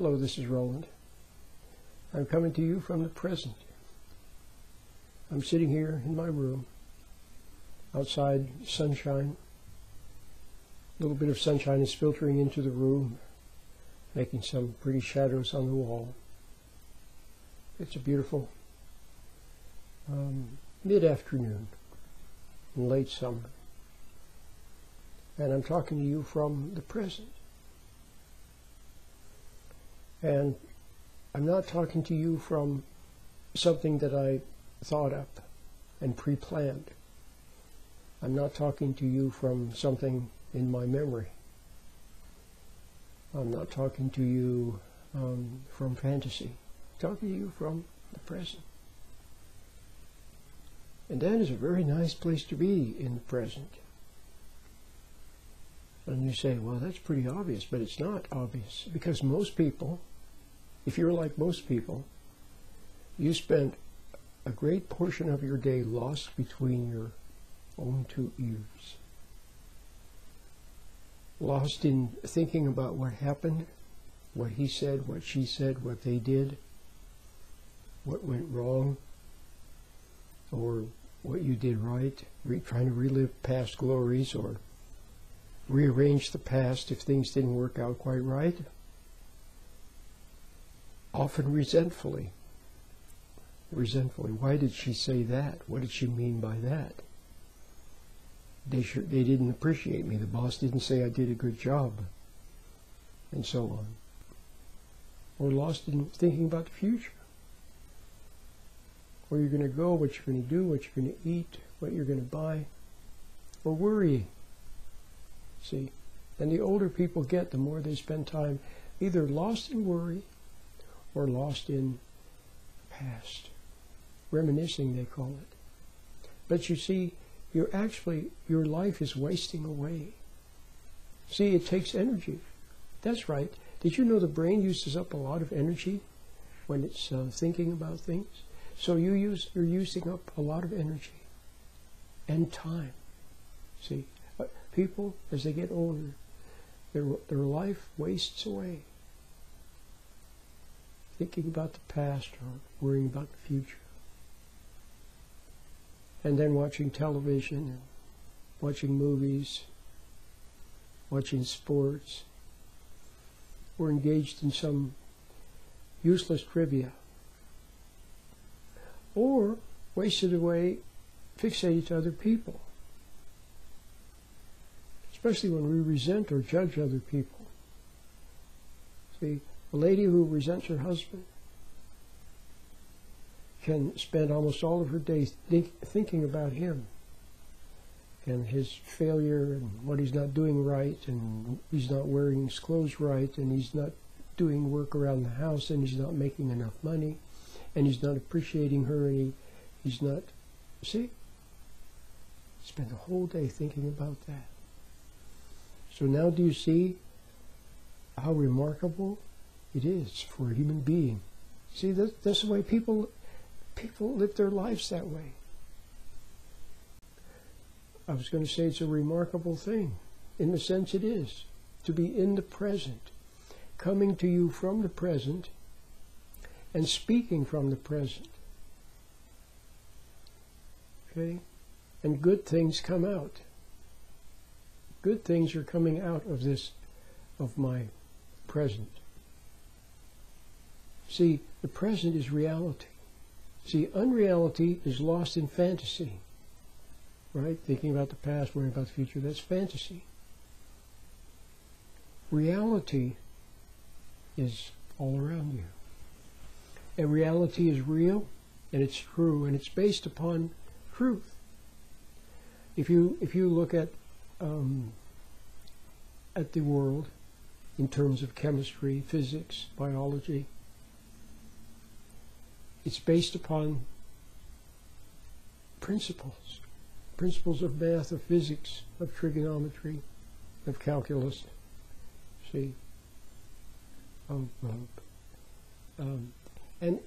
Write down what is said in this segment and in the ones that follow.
Hello, this is Roland. I'm coming to you from the present. I'm sitting here in my room, outside, sunshine. A little bit of sunshine is filtering into the room, making some pretty shadows on the wall. It's a beautiful mid-afternoon in late summer. And I'm talking to you from the present. And I'm not talking to you from something that I thought up and pre-planned. I'm not talking to you from something in my memory. I'm not talking to you from fantasy. I'm talking to you from the present. And that is a very nice place to be, in the present. And you say, well, that's pretty obvious, but it's not obvious, because most people, if you're like most people, you spend a great portion of your day lost between your own two ears. Lost in thinking about what happened, what he said, what she said, what they did, what went wrong, or what you did right, trying to relive past glories or rearrange the past if things didn't work out quite right. Often resentfully. Why did she say that? What did she mean by that? They didn't appreciate me. The boss didn't say I did a good job. And so on. Or lost in thinking about the future. Where you're going to go, what you're going to do, what you're going to eat, what you're going to buy. Or worrying. See? And the older people get, the more they spend time either lost in worry or lost in the past. Reminiscing, they call it. But you see, your life is wasting away. See, it takes energy. That's right. Did you know the brain uses up a lot of energy when it's thinking about things? So you're using up a lot of energy and time. See, people, as they get older, their life wastes away. Thinking about the past or worrying about the future. And then watching television, and watching movies, watching sports, or engaged in some useless trivia. Or wasted away fixated to other people. Especially when we resent or judge other people. See, a lady who resents her husband can spend almost all of her days thinking about him and his failure and what he's not doing right, and he's not wearing his clothes right, and he's not doing work around the house, and he's not making enough money, and he's not appreciating her, and he's not, see? Spend the whole day thinking about that. So now do you see how remarkable it is for a human being? See, that's the way people live their lives that way. I was going to say it's a remarkable thing. In the sense it is. To be in the present. Coming to you from the present and speaking from the present. Okay? And good things come out. Good things are coming out of this, of my present. See, the present is reality. See, unreality is lost in fantasy. Right? Thinking about the past, worrying about the future, that's fantasy. Reality is all around you. And reality is real, and it's true, and it's based upon truth. If you look at the world in terms of chemistry, physics, biology, it's based upon principles of math, of physics, of trigonometry, of calculus, see, and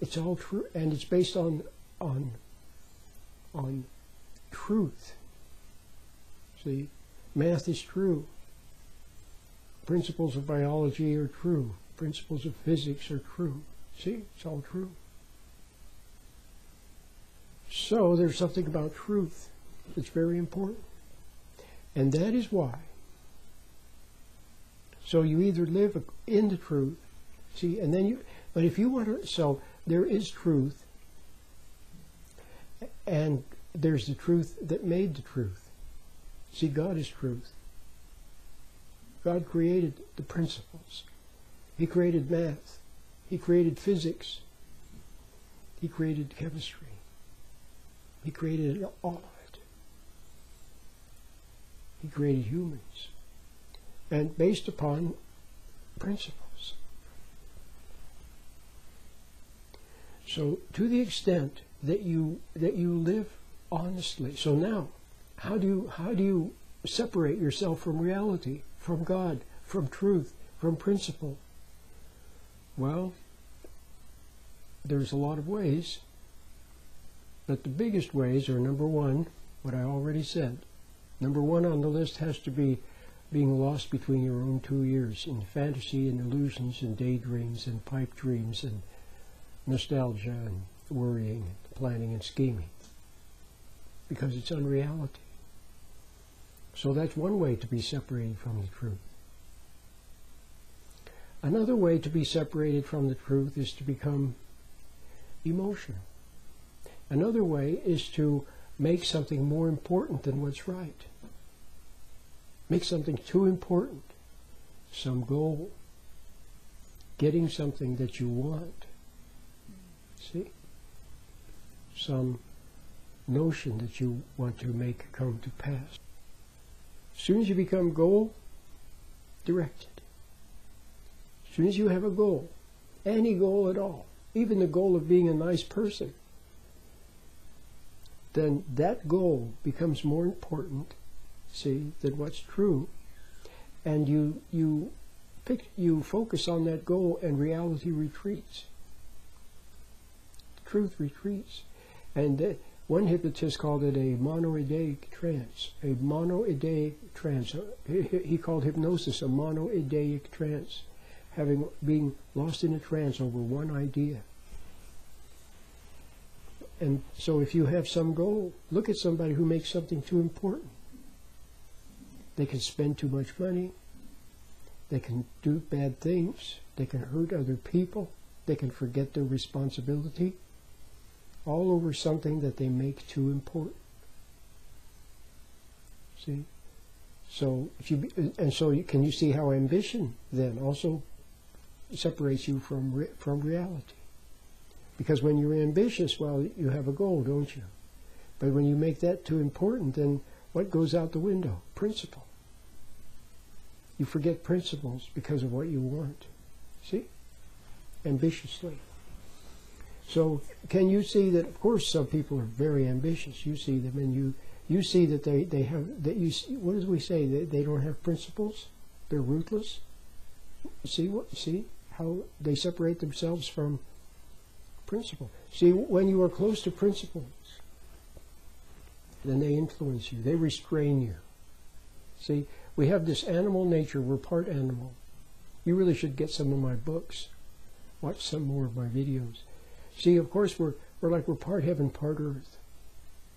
it's all true, and it's based on truth. See, math is true. Principles of biology are true. Principles of physics are true. See, it's all true. So there's something about truth that's very important. And that is why. So you either live in the truth, see, and then but if you want to, so there is truth, and there's the truth that made the truth. See, God is truth. God created the principles. He created math. He created physics. He created chemistry. He created all of it. He created humans. And based upon principles. So to the extent that you live honestly. So now, how do you separate yourself from reality, from God, from truth, from principle? Well, there's a lot of ways, but the biggest ways are, number one, what I already said. Number one on the list has to be being lost between your own two ears in fantasy and illusions and daydreams and pipe dreams and nostalgia and worrying and planning and scheming, because it's unreality. So that's one way to be separated from the truth. Another way to be separated from the truth is to become emotional. Another way is to make something more important than what's right. Make something too important. Some goal. Getting something that you want. See? Some notion that you want to make come to pass. As soon as you become goal-directed, as soon as you have a goal, any goal at all, even the goal of being a nice person, then that goal becomes more important, see, than what's true. And you focus on that goal, and reality retreats. Truth retreats. And one hypnotist called it a monoideic trance. A monoideic trance. He called hypnosis a monoideic trance, being lost in a trance over one idea. And so if you have some goal, look at somebody who makes something too important. They can spend too much money. They can do bad things. They can hurt other people. They can forget their responsibility. All over something that they make too important. See? So can you see how ambition then also separates you from reality? Because when you're ambitious, well, you have a goal, don't you? But when you make that too important, then what goes out the window? Principle. You forget principles because of what you want. See? Ambitiously. So can you see that, of course, some people are very ambitious. You see them, and you see that they have, that you see, what do we say? They don't have principles? They're ruthless? See how they separate themselves from principle. See, when you are close to principles, then they influence you. They restrain you. See, we have this animal nature. We're part animal. You really should get some of my books. Watch some more of my videos. See, of course, we're part heaven, part earth.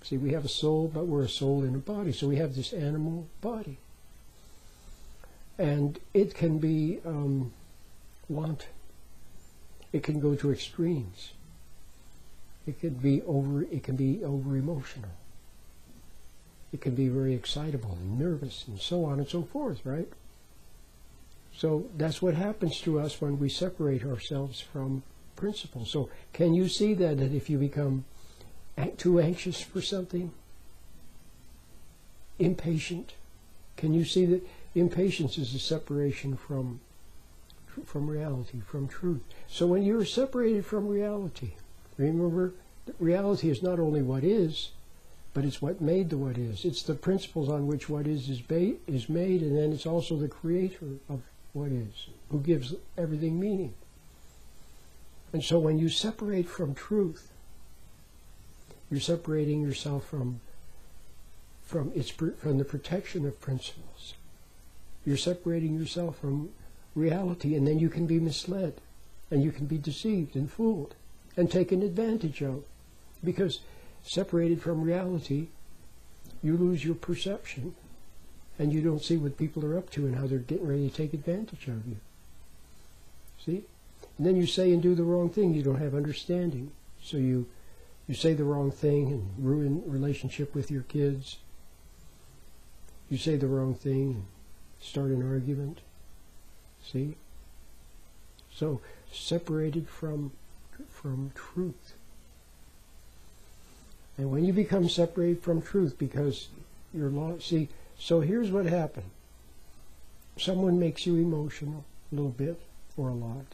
See, we have a soul, but we're a soul in a body. So we have this animal body. And it can be wanton. It can go to extremes. It can be over emotional. It can be very excitable and nervous and so on and so forth, right? So that's what happens to us when we separate ourselves from principles. So can you see that if you become too anxious for something, impatient, can you see that impatience is a separation from reality, from truth? So when you're separated from reality, remember that reality is not only what is, but it's what made the what is. It's the principles on which what is made, and then it's also the creator of what is, who gives everything meaning. And so when you separate from truth, you're separating yourself from the protection of principles. You're separating yourself from reality, and then you can be misled, and you can be deceived and fooled and taken advantage of. Because separated from reality, you lose your perception, and you don't see what people are up to and how they're getting ready to take advantage of you. See? And then you say and do the wrong thing. You don't have understanding. So you say the wrong thing and ruin relationship with your kids. You say the wrong thing and start an argument. See? So, separated from truth. And when you become separated from truth because you're lost, see, so here's what happened. Someone makes you emotional a little bit or a lot.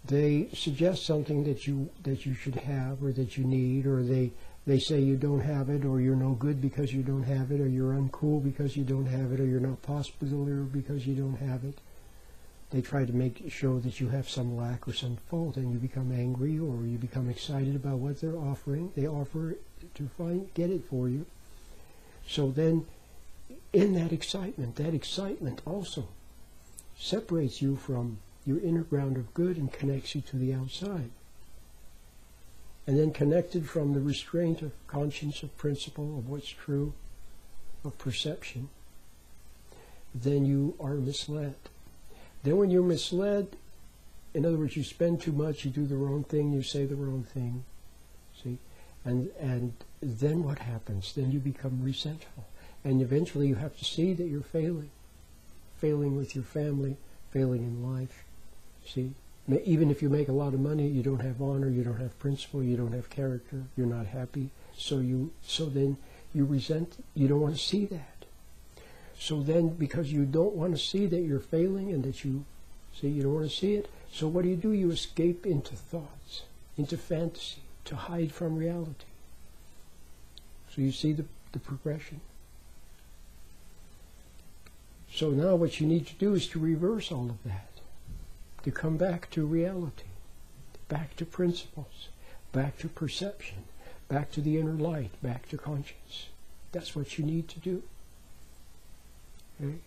They suggest something that you should have or that you need, or they say you don't have it, or you're no good because you don't have it, or you're uncool because you don't have it, or you're not popular because you don't have it. They try to show that you have some lack or some fault, and you become angry or you become excited about what they're offering. They offer to get it for you. So then, in that excitement also separates you from your inner ground of good and connects you to the outside. And then connected from the restraint of conscience, of principle, of what's true, of perception, then you are misled. Then when you're misled, in other words, you spend too much, you do the wrong thing, you say the wrong thing, see? And then what happens? Then you become resentful. And eventually you have to see that you're failing. Failing with your family, failing in life, see? Even if you make a lot of money, you don't have honor, you don't have principle, you don't have character, you're not happy. So then you resent, you don't want to see that. So then, because you don't want to see that you're failing and that you don't want to see it, so what do? You escape into thoughts, into fantasy, to hide from reality. So you see the progression. So now what you need to do is to reverse all of that, to come back to reality, back to principles, back to perception, back to the inner light, back to conscience. That's what you need to do. Okay?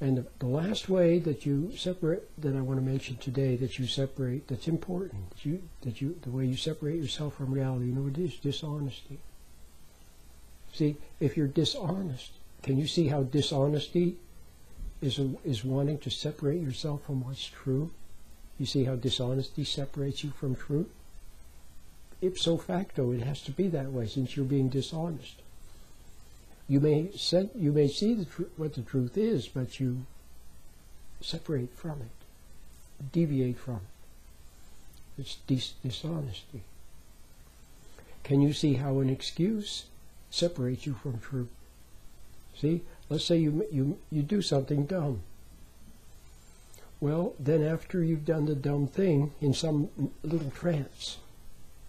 And the last way that you separate, that I want to mention today, that you separate, that's important, the way you separate yourself from reality, you know what it is? Dishonesty. See, if you're dishonest, can you see how dishonesty is wanting to separate yourself from what's true? You see how dishonesty separates you from truth? Ipso facto, it has to be that way since you're being dishonest. You may see what the truth is, but you separate from it, deviate from it. It's dishonesty. Can you see how an excuse separates you from truth? See, let's say you do something dumb. Well, then after you've done the dumb thing in some little trance,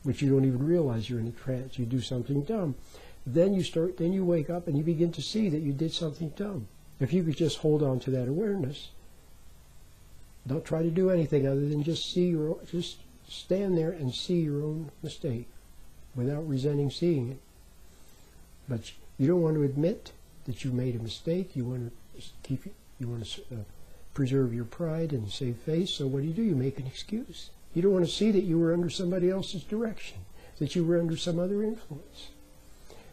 which you don't even realize you're in a trance, you do something dumb. Then you wake up and you begin to see that you did something dumb. If you could just hold on to that awareness, don't try to do anything other than just stand there and see your own mistake without resenting seeing it. But you don't want to admit that you made a mistake. You want to preserve your pride and save face. So what do? You make an excuse. You don't want to see that you were under somebody else's direction, that you were under some other influence.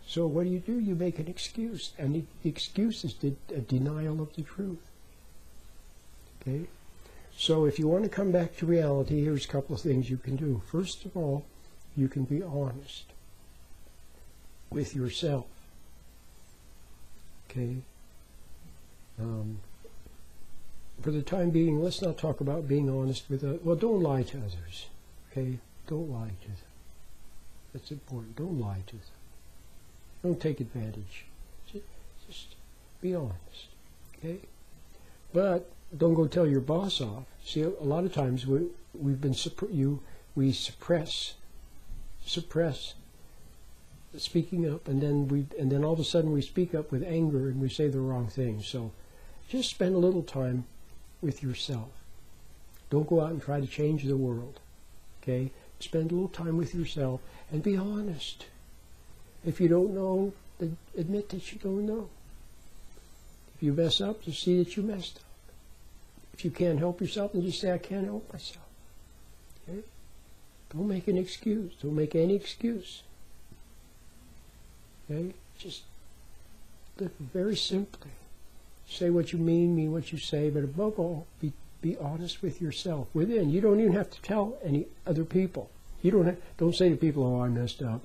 So what do? You make an excuse, and the excuse is a denial of the truth. Okay? So if you want to come back to reality, here's a couple of things you can do. First of all, you can be honest with yourself. Okay? For the time being, let's not talk about being honest with don't lie to others. Okay? Don't lie to them. That's important. Don't lie to them. Don't take advantage. Just be honest. Okay? But don't go tell your boss off. See, a lot of times we suppress speaking up, and then all of a sudden we speak up with anger and we say the wrong thing. So just spend a little time with yourself. Don't go out and try to change the world. Okay? Spend a little time with yourself and be honest. If you don't know, then admit that you don't know. If you mess up, just see that you messed up. If you can't help yourself, then just say, I can't help myself. Okay? Don't make an excuse. Don't make any excuse. Okay? Just live very simply. Say what you mean what you say, but above all, be honest with yourself within. You don't even have to tell any other people. You don't say to people, oh, I messed up.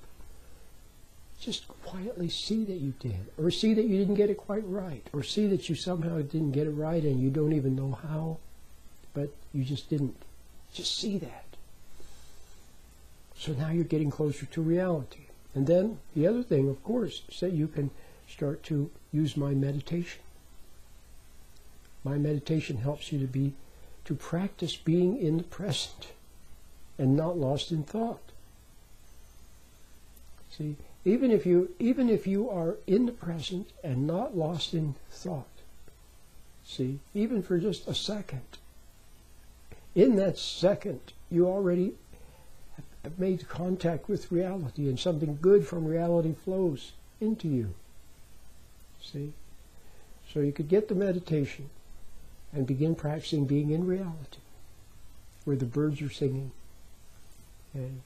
Just quietly see that you did, or see that you didn't get it quite right, or see that you somehow didn't get it right and you don't even know how, but you just didn't. Just see that. So now you're getting closer to reality. And then the other thing, of course, is that you can start to use my meditation. My meditation helps you to practice being in the present and not lost in thought. See, even if you are in the present and not lost in thought, see, even for just a second, in that second you already have made contact with reality, and something good from reality flows into you. See? So you could get the meditation and begin practicing being in reality, where the birds are singing, and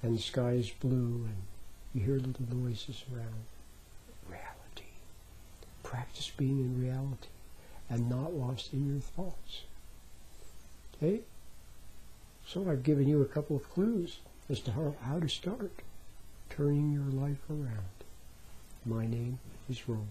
the sky is blue, and you hear little noises around. Reality. Practice being in reality and not lost in your thoughts. Okay? So I've given you a couple of clues as to how to start turning your life around. My name is Ron.